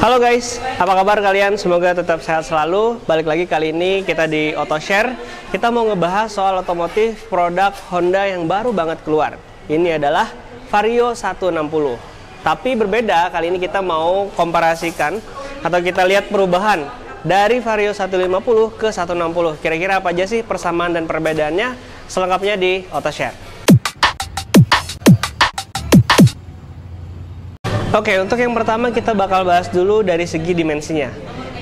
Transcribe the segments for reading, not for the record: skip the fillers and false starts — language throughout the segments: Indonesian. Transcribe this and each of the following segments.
Halo guys, apa kabar kalian? Semoga tetap sehat selalu. Balik lagi kali ini kita di AutoShare. Kita mau ngebahas soal otomotif produk Honda yang baru banget keluar. Ini adalah Vario 160. Tapi berbeda, kali ini kita mau komparasikan atau kita lihat perubahan dari Vario 150 ke 160. Kira-kira apa aja sih persamaan dan perbedaannya? Selengkapnya di AutoShare. Oke, untuk yang pertama kita bakal bahas dulu dari segi dimensinya.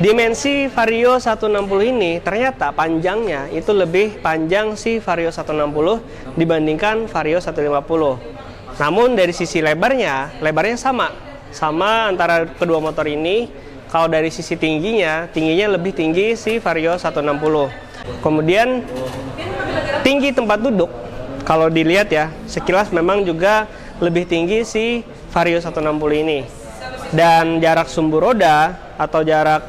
Dimensi Vario 160 ini ternyata panjangnya itu lebih panjang si Vario 160 dibandingkan Vario 150. Namun dari sisi lebarnya sama antara kedua motor ini. Kalau dari sisi tingginya lebih tinggi si Vario 160. Kemudian tinggi tempat duduk, kalau dilihat ya, sekilas memang juga lebih tinggi si Vario 160 ini. Dan jarak sumbu roda atau jarak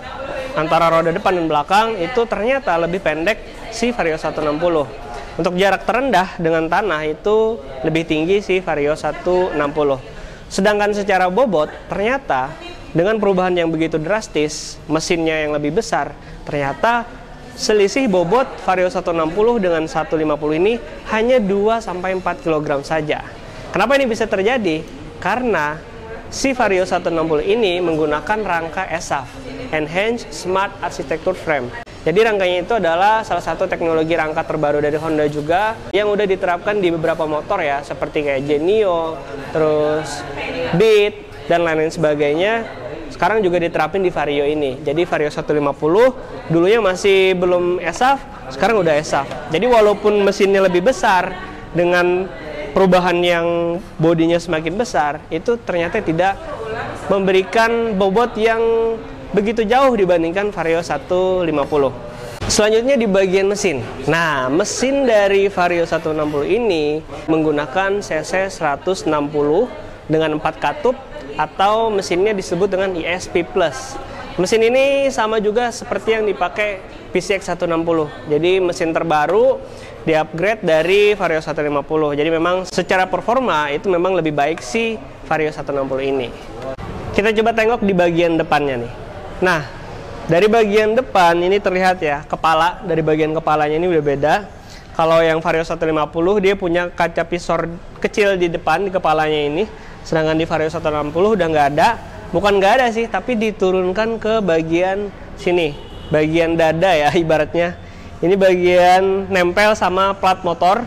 antara roda depan dan belakang itu ternyata lebih pendek si Vario 160. Untuk jarak terendah dengan tanah itu lebih tinggi si Vario 160. Sedangkan secara bobot ternyata dengan perubahan yang begitu drastis, mesinnya yang lebih besar, ternyata selisih bobot Vario 160 dengan 150 ini hanya 2-4 kg saja. Kenapa ini bisa terjadi? Karena si Vario 160 ini menggunakan rangka ESAF, Enhanced Smart Architecture Frame. Jadi rangkanya itu adalah salah satu teknologi rangka terbaru dari Honda juga yang udah diterapkan di beberapa motor ya, seperti kayak Genio, terus Beat, dan lain-lain sebagainya. Sekarang juga diterapin di Vario ini. Jadi Vario 150 dulunya masih belum ESAF, sekarang udah ESAF. Jadi walaupun mesinnya lebih besar dengan perubahan yang bodinya semakin besar, itu ternyata tidak memberikan bobot yang begitu jauh dibandingkan Vario 150. Selanjutnya di bagian mesin. Nah, mesin dari Vario 160 ini menggunakan CC 160 dengan 4 katup atau mesinnya disebut dengan ESP Plus. Mesin ini sama juga seperti yang dipakai PCX 160. Jadi mesin terbaru di-upgrade dari Vario 150. Jadi memang secara performa itu memang lebih baik si Vario 160 ini. Kita coba tengok di bagian depannya nih. Nah, dari bagian depan ini terlihat ya, kepala dari bagian kepalanya ini udah beda. Kalau yang Vario 150 dia punya kaca visor kecil di depan di kepalanya ini. Sedangkan di Vario 160 udah nggak ada. Bukan nggak ada sih, tapi diturunkan ke bagian sini, bagian dada ya ibaratnya. Ini bagian nempel sama plat motor.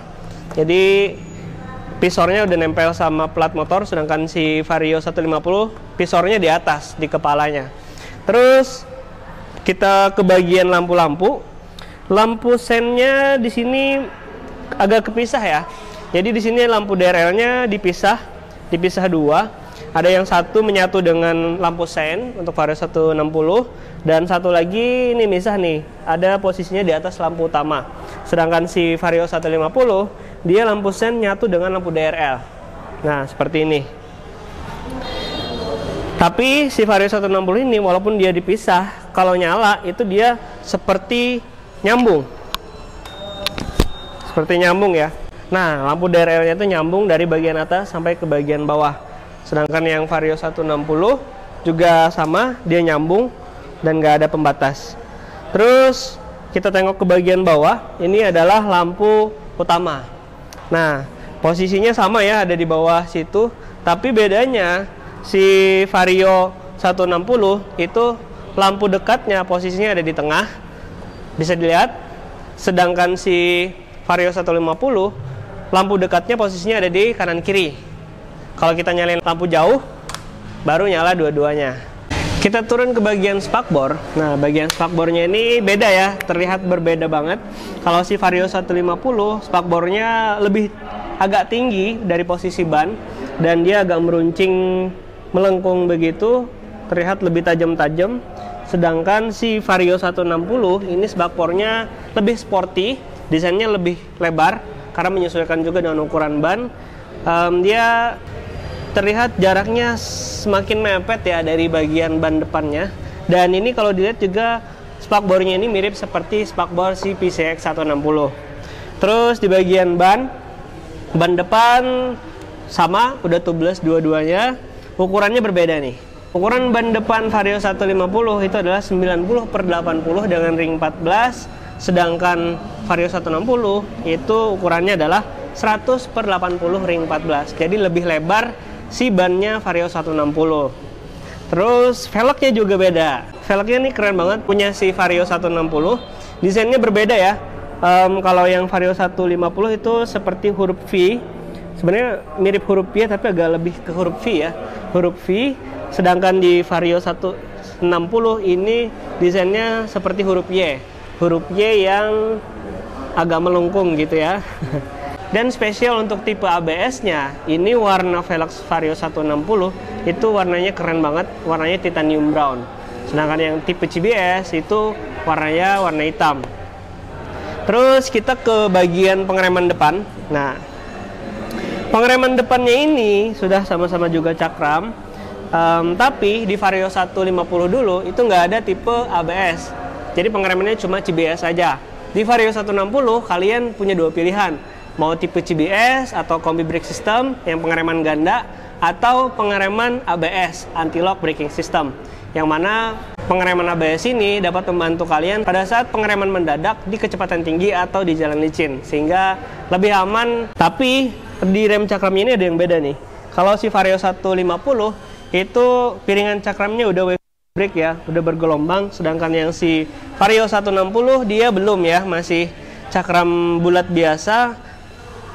Jadi visornya udah nempel sama plat motor, sedangkan si Vario 150 visornya di atas di kepalanya. Terus kita ke bagian lampu-lampu. Lampu sennya di sini agak kepisah ya. Jadi di sini lampu DRL-nya dipisah dua. Ada yang satu menyatu dengan lampu sen untuk Vario 160 dan satu lagi ini misah nih, ada posisinya di atas lampu utama. Sedangkan si Vario 150 dia lampu sen nyatu dengan lampu DRL. Nah, seperti ini. Tapi si Vario 160 ini walaupun dia dipisah, kalau nyala itu dia seperti nyambung. Seperti nyambung ya. Nah, lampu DRL-nya itu nyambung dari bagian atas sampai ke bagian bawah. Sedangkan yang Vario 160 juga sama, dia nyambung dan nggak ada pembatas. Terus kita tengok ke bagian bawah, ini adalah lampu utama. Nah, posisinya sama ya, ada di bawah situ. Tapi bedanya si Vario 160 itu lampu dekatnya posisinya ada di tengah, bisa dilihat. Sedangkan si Vario 150 lampu dekatnya posisinya ada di kanan kiri. Kalau kita nyalain lampu jauh, baru nyala dua-duanya. Kita turun ke bagian spakbor. Nah, bagian spakbornya ini beda ya, terlihat berbeda banget. Kalau si Vario 150, spakbornya lebih agak tinggi dari posisi ban, dan dia agak meruncing melengkung begitu, terlihat lebih tajam-tajam. Sedangkan si Vario 160, ini spakbornya lebih sporty, desainnya lebih lebar, karena menyesuaikan juga dengan ukuran ban. Dia terlihat jaraknya semakin mepet ya dari bagian ban depannya. Dan ini kalau dilihat juga spakbornya ini mirip seperti spakbor si PCX 160. Terus di bagian ban depan sama, udah tubeless dua-duanya. Ukurannya berbeda nih. Ukuran ban depan Vario 150 itu adalah 90/80 dengan ring 14, sedangkan Vario 160 itu ukurannya adalah 100/80 ring 14. Jadi lebih lebar si bannya Vario 160. Terus velgnya juga beda. Velgnya nih keren banget, punya si Vario 160. Desainnya berbeda ya. Kalau yang Vario 150 itu seperti huruf V. Sebenarnya mirip huruf Y tapi agak lebih ke huruf V ya. Huruf V. Sedangkan di Vario 160 ini desainnya seperti huruf Y. Huruf Y yang agak melengkung gitu ya. Dan spesial untuk tipe ABS-nya, ini warna velg Vario 160 itu warnanya keren banget, warnanya titanium brown. Sedangkan yang tipe CBS itu warnanya warna hitam. Terus kita ke bagian pengereman depan. Nah, pengereman depannya ini sudah sama-sama juga cakram. Tapi di Vario 150 dulu itu nggak ada tipe ABS. Jadi pengeremannya cuma CBS saja. Di Vario 160 kalian punya dua pilihan. Mau tipe CBS atau Combi Brake System yang pengereman ganda, atau pengereman ABS, Anti-Lock Braking System. Yang mana pengereman ABS ini dapat membantu kalian pada saat pengereman mendadak di kecepatan tinggi atau di jalan licin, sehingga lebih aman. Tapi di rem cakramnya ini ada yang beda nih. Kalau si Vario 150 itu piringan cakramnya udah wave brake ya, udah bergelombang. Sedangkan yang si Vario 160 dia belum ya, masih cakram bulat biasa.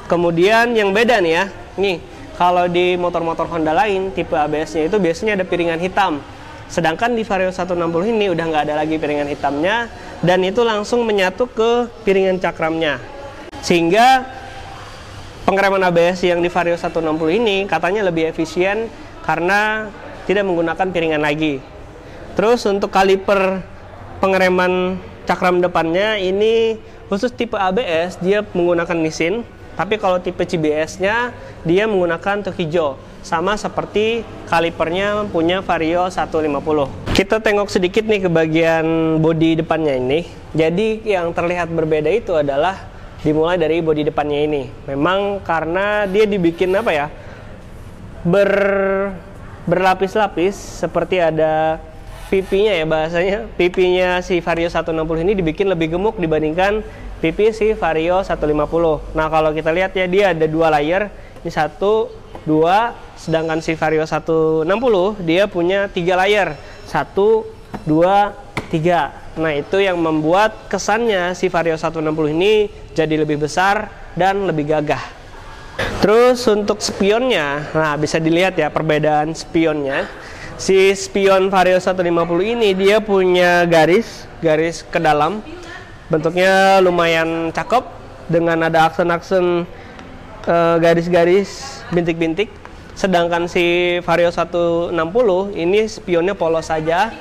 Kemudian yang beda nih ya, nih kalau di motor-motor Honda lain tipe ABS-nya itu biasanya ada piringan hitam. Sedangkan di Vario 160 ini udah nggak ada lagi piringan hitamnya, dan itu langsung menyatu ke piringan cakramnya. Sehingga pengereman ABS yang di Vario 160 ini katanya lebih efisien karena tidak menggunakan piringan lagi. Terus untuk kaliper pengereman cakram depannya ini khusus tipe ABS dia menggunakan Nissin, tapi kalau tipe CBS-nya dia menggunakan Tokijo, sama seperti kalipernya punya Vario 150. Kita tengok sedikit nih ke bagian bodi depannya ini. Jadi yang terlihat berbeda itu adalah dimulai dari bodi depannya ini. Memang karena dia dibikin apa ya? Berlapis-lapis, seperti ada pipinya ya bahasanya. Pipinya si Vario 160 ini dibikin lebih gemuk dibandingkan pipi si Vario 150. Nah kalau kita lihat ya, dia ada dua layer. Ini 1, 2, sedangkan si Vario 160 dia punya 3 layer. 1, 2, 3. Nah itu yang membuat kesannya si Vario 160 ini jadi lebih besar dan lebih gagah. Terus untuk spionnya, nah bisa dilihat ya perbedaan spionnya. Si spion Vario 150 ini dia punya garis ke dalam, bentuknya lumayan cakep dengan ada aksen-aksen garis-garis bintik-bintik. Sedangkan si Vario 160 ini spionnya polos saja,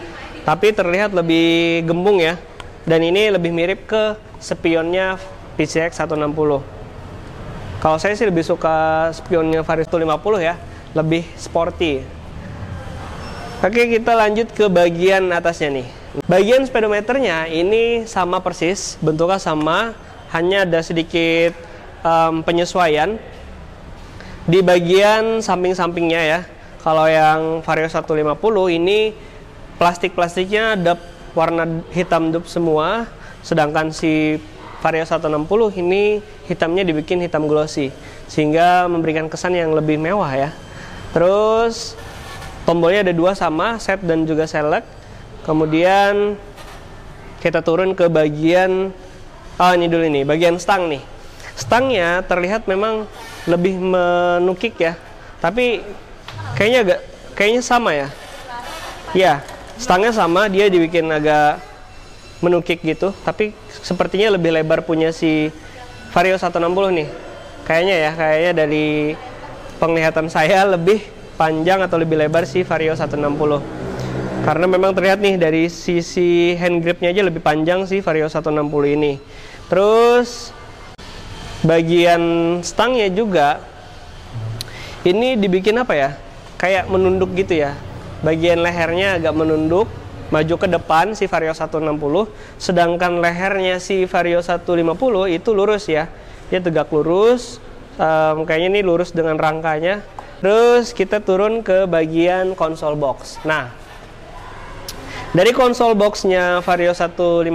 tapi terlihat lebih gembung ya. Dan ini lebih mirip ke spionnya PCX 160. Kalau saya sih lebih suka spionnya Vario 150 ya, lebih sporty. Oke, kita lanjut ke bagian atasnya nih. Bagian speedometernya ini sama persis, bentuknya sama, hanya ada sedikit penyesuaian di bagian samping-sampingnya ya. Kalau yang Vario 150 ini plastik-plastiknya ada warna hitam dup semua, sedangkan si Vario 160 ini hitamnya dibikin hitam glossy, sehingga memberikan kesan yang lebih mewah ya. Terus tombolnya ada dua sama, set dan juga select. Kemudian kita turun ke bagian, ini dulu nih, bagian stang nih. Stangnya terlihat memang lebih menukik ya, tapi kayaknya sama ya. Ya, stangnya sama, dia dibikin agak menukik gitu, tapi sepertinya lebih lebar punya si Vario 160 nih. Kayaknya dari penglihatan saya lebih panjang atau lebih lebar si Vario 160. Karena memang terlihat nih dari sisi hand gripnya aja lebih panjang si Vario 160 ini. Terus bagian stangnya juga ini dibikin apa ya? Kayak menunduk gitu ya. Bagian lehernya agak menunduk, maju ke depan si Vario 160, sedangkan lehernya si Vario 150 itu lurus ya, dia tegak lurus, kayaknya ini lurus dengan rangkanya. Terus kita turun ke bagian konsol box. Nah, dari konsol boxnya Vario 150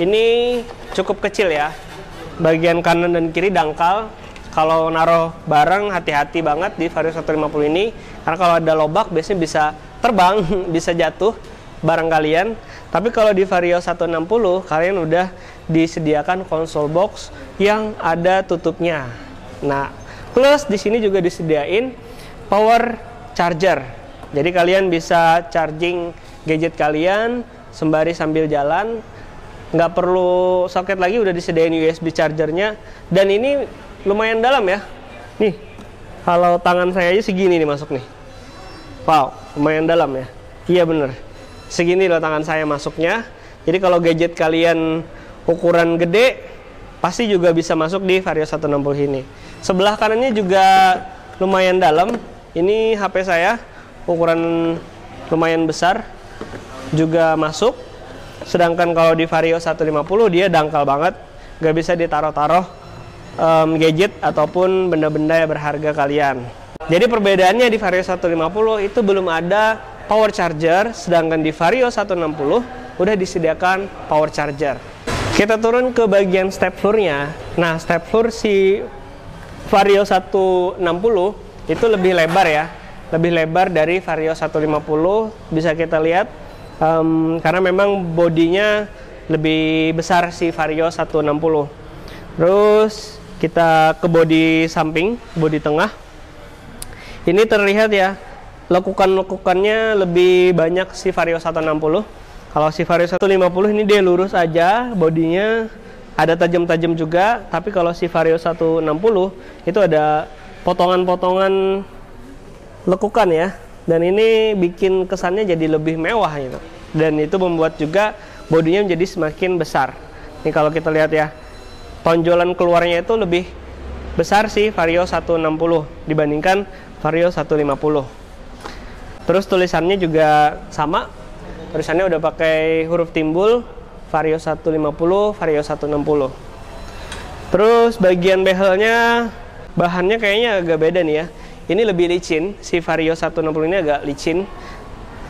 ini cukup kecil ya. Bagian kanan dan kiri dangkal. Kalau naruh barang hati-hati banget di Vario 150 ini, karena kalau ada lobak biasanya bisa terbang, bisa jatuh barang kalian. Tapi kalau di Vario 160 kalian udah disediakan konsol box yang ada tutupnya. Nah, plus di sini juga disediain power charger. Jadi kalian bisa charging gadget kalian sembari sambil jalan. Nggak perlu soket lagi, udah disediain USB chargernya. Dan ini lumayan dalam ya. Nih, kalau tangan saya aja segini nih masuk nih. Wow, lumayan dalam ya. Iya bener, segini loh tangan saya masuknya. Jadi kalau gadget kalian ukuran gede, pasti juga bisa masuk di Vario 160 ini. Sebelah kanannya juga lumayan dalam. Ini HP saya ukuran lumayan besar, juga masuk. Sedangkan kalau di Vario 150 dia dangkal banget, gak bisa ditaruh-taruh gadget ataupun benda-benda berharga kalian. Jadi perbedaannya di Vario 150 itu belum ada power charger, sedangkan di Vario 160 udah disediakan power charger. Kita turun ke bagian step floor-nya. Nah, step floor si Vario 160 itu lebih lebar ya, lebih lebar dari Vario 150, bisa kita lihat karena memang bodinya lebih besar si Vario 160. Terus kita ke bodi samping, bodi tengah. Ini terlihat ya, lekukan-lekukannya lebih banyak si Vario 160. Kalau si Vario 150 ini dia lurus aja, bodinya ada tajam-tajam juga. Tapi kalau si Vario 160 itu ada potongan-potongan lekukan ya. Dan ini bikin kesannya jadi lebih mewah gitu. Dan itu membuat juga bodinya menjadi semakin besar. Ini kalau kita lihat ya, tonjolan keluarnya itu lebih besar sih Vario 160 dibandingkan Vario 150. Terus tulisannya juga sama. Tulisannya udah pakai huruf timbul, Vario 150, Vario 160. Terus bagian behelnya, bahannya kayaknya agak beda nih ya. Ini lebih licin, si Vario 160 ini agak licin,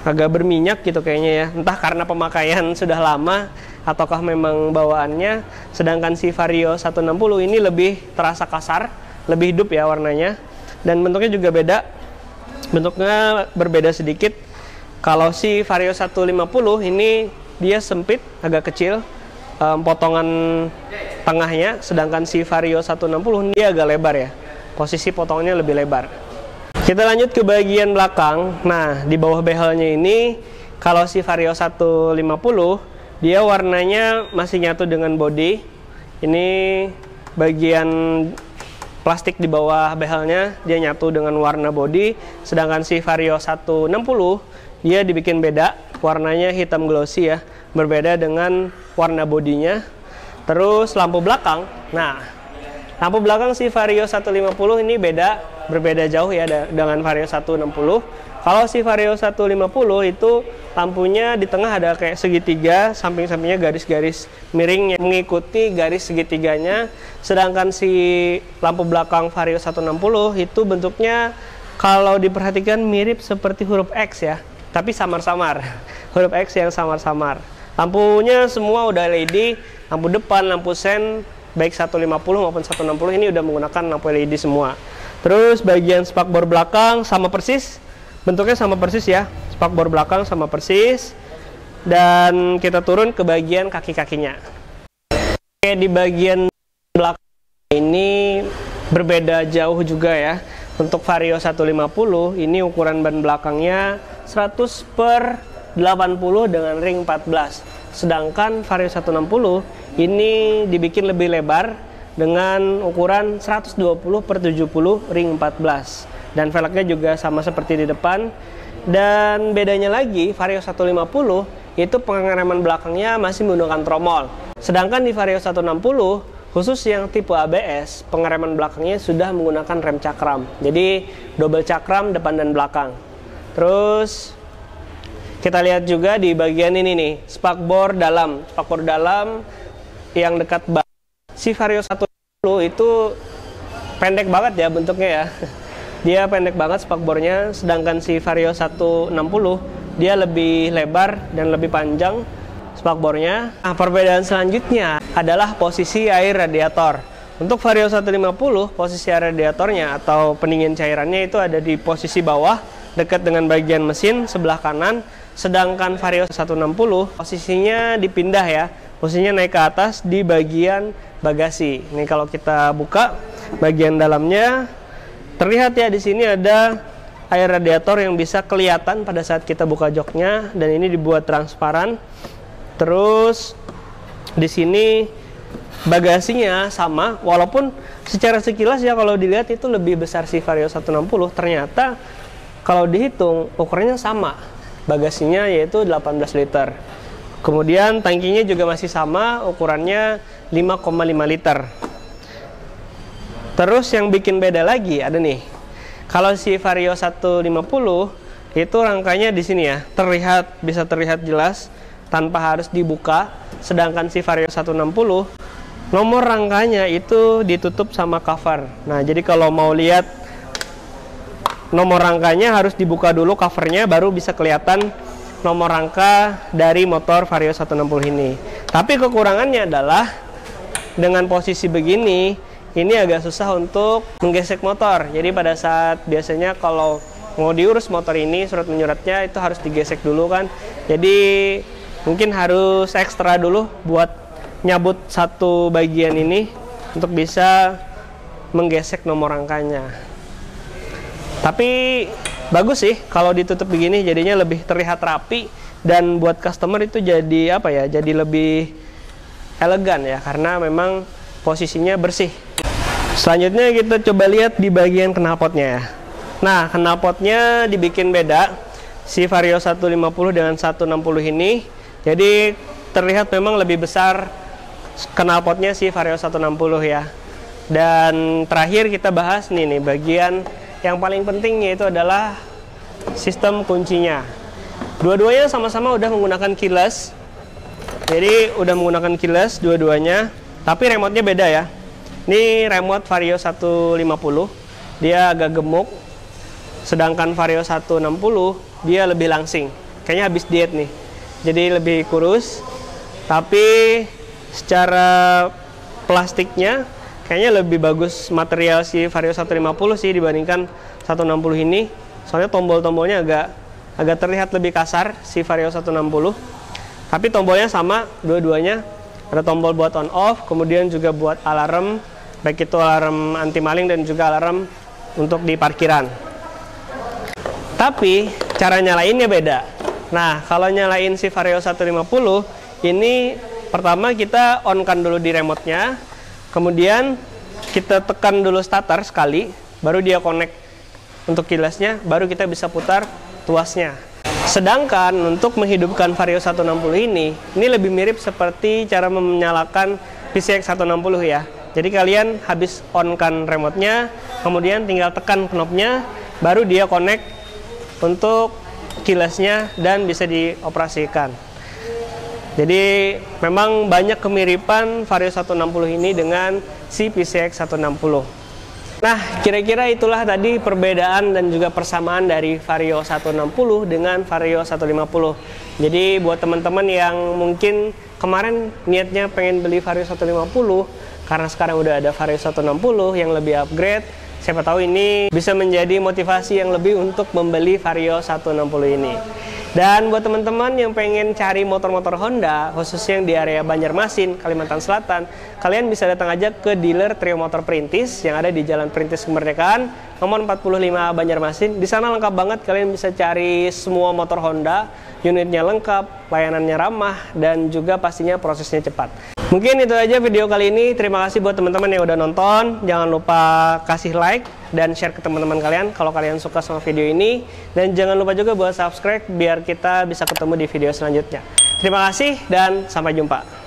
agak berminyak gitu kayaknya ya. Entah karena pemakaian sudah lama ataukah memang bawaannya. Sedangkan si Vario 160 ini lebih terasa kasar, lebih hidup ya warnanya. Dan bentuknya juga beda, bentuknya berbeda sedikit. Kalau si Vario 150 ini dia sempit, agak kecil potongan tengahnya. Sedangkan si Vario 160 dia agak lebar ya, posisi potongannya lebih lebar. Kita lanjut ke bagian belakang. Nah, di bawah behelnya ini, kalau si Vario 150 dia warnanya masih nyatu dengan body. Ini bagian plastik di bawah behelnya dia nyatu dengan warna body. Sedangkan si Vario 160 dia dibikin beda, warnanya hitam glossy ya, berbeda dengan warna bodinya. Terus lampu belakang. Nah, lampu belakang si Vario 150 ini berbeda jauh ya dengan Vario 160. Kalau si Vario 150 itu lampunya di tengah ada kayak segitiga, samping-sampingnya garis-garis miring yang mengikuti garis segitiganya. Sedangkan si lampu belakang Vario 160 itu bentuknya kalau diperhatikan mirip seperti huruf X ya, tapi samar-samar. Huruf X yang samar-samar. Lampunya semua udah LED, lampu depan, lampu sen, baik 150 maupun 160 ini udah menggunakan lampu LED semua. Terus bagian spakbor belakang sama persis, bentuknya sama persis ya, spakbor belakang sama persis. Dan kita turun ke bagian kaki-kakinya. Oke, di bagian belakang ini berbeda jauh juga ya. Untuk Vario 150 ini ukuran ban belakangnya 100/80 dengan ring 14. Sedangkan Vario 160 ini dibikin lebih lebar dengan ukuran 120/70 ring 14. Dan velgnya juga sama seperti di depan. Dan bedanya lagi, Vario 150 itu pengereman belakangnya masih menggunakan tromol. Sedangkan di Vario 160 khusus yang tipe ABS, pengereman belakangnya sudah menggunakan rem cakram. Jadi double cakram depan dan belakang. Terus kita lihat juga di bagian ini nih, spakbor dalam. Spakbor dalam yang dekat si Vario 150 itu pendek banget ya bentuknya ya. dia pendek banget spakbornya, sedangkan si Vario 160 dia lebih lebar dan lebih panjang spakbornya. Nah, perbedaan selanjutnya adalah posisi air radiator. Untuk Vario 150, posisi air radiatornya atau pendingin cairannya itu ada di posisi bawah, dekat dengan bagian mesin sebelah kanan. Sedangkan Vario 160 posisinya dipindah ya, posisinya naik ke atas di bagian bagasi. Ini kalau kita buka bagian dalamnya, terlihat ya di sini ada air radiator yang bisa kelihatan pada saat kita buka joknya, dan ini dibuat transparan. Terus di sini bagasinya sama, walaupun secara sekilas ya kalau dilihat itu lebih besar si Vario 160, ternyata kalau dihitung ukurannya sama. Bagasinya yaitu 18 liter. Kemudian tangkinya juga masih sama, ukurannya 5,5 liter. Terus yang bikin beda lagi ada nih. Kalau si Vario 150 itu rangkanya di sini ya, bisa terlihat jelas tanpa harus dibuka. Sedangkan si Vario 160 nomor rangkanya itu ditutup sama cover. Nah, jadi kalau mau lihat nomor rangkanya harus dibuka dulu covernya, baru bisa kelihatan nomor rangka dari motor Vario 160 ini. Tapi kekurangannya adalah dengan posisi begini, ini agak susah untuk menggesek motor. Jadi pada saat biasanya kalau mau diurus motor ini, surat menyuratnya itu harus digesek dulu kan. Jadi mungkin harus ekstra dulu buat nyabut satu bagian ini untuk bisa menggesek nomor rangkanya. Tapi bagus sih kalau ditutup begini, jadinya lebih terlihat rapi, dan buat customer itu jadi apa ya, jadi lebih elegan ya, karena memang posisinya bersih. Selanjutnya kita coba lihat di bagian knalpotnya ya. Nah, knalpotnya dibikin beda si Vario 150 dengan 160 ini. Jadi terlihat memang lebih besar knalpotnya si Vario 160 ya. Dan terakhir kita bahas nih bagian yang paling penting, yaitu adalah sistem kuncinya. Dua-duanya sama-sama udah menggunakan keyless. Jadi udah menggunakan keyless dua-duanya, tapi remote-nya beda ya. Ini remote Vario 150, dia agak gemuk. Sedangkan Vario 160 dia lebih langsing. Kayaknya habis diet nih. Jadi lebih kurus. Tapi secara plastiknya kayaknya lebih bagus material si Vario 150 sih dibandingkan 160 ini. Soalnya tombol-tombolnya agak terlihat lebih kasar si Vario 160. Tapi tombolnya sama dua-duanya. Ada tombol buat on off, kemudian juga buat alarm, baik itu alarm anti maling dan juga alarm untuk di parkiran. Tapi cara nyalainnya beda. Nah, kalau nyalain si Vario 150 ini, pertama kita on kan dulu di remote-nya, kemudian kita tekan dulu starter sekali, baru dia connect untuk keyless-nya, baru kita bisa putar tuasnya. Sedangkan untuk menghidupkan Vario 160 ini lebih mirip seperti cara menyalakan PCX 160 ya. Jadi kalian habis on kan remote-nya, kemudian tinggal tekan knopnya, baru dia connect untuk keyless-nya dan bisa dioperasikan. Jadi memang banyak kemiripan Vario 160 ini dengan si PCX 160. Nah, kira-kira itulah tadi perbedaan dan juga persamaan dari Vario 160 dengan Vario 150. Jadi buat teman-teman yang mungkin kemarin niatnya pengen beli Vario 150, karena sekarang udah ada Vario 160 yang lebih upgrade, siapa tahu ini bisa menjadi motivasi yang lebih untuk membeli Vario 160 ini. Dan buat teman-teman yang pengen cari motor-motor Honda, khususnya yang di area Banjarmasin, Kalimantan Selatan, kalian bisa datang aja ke dealer Trio Motor Perintis yang ada di Jalan Perintis Kemerdekaan, nomor 45 Banjarmasin. Di sana lengkap banget, kalian bisa cari semua motor Honda, unitnya lengkap, layanannya ramah, dan juga pastinya prosesnya cepat. Mungkin itu aja video kali ini. Terima kasih buat teman-teman yang udah nonton. Jangan lupa kasih like dan share ke teman-teman kalian kalau kalian suka sama video ini. Dan jangan lupa juga buat subscribe biar kita bisa ketemu di video selanjutnya. Terima kasih dan sampai jumpa.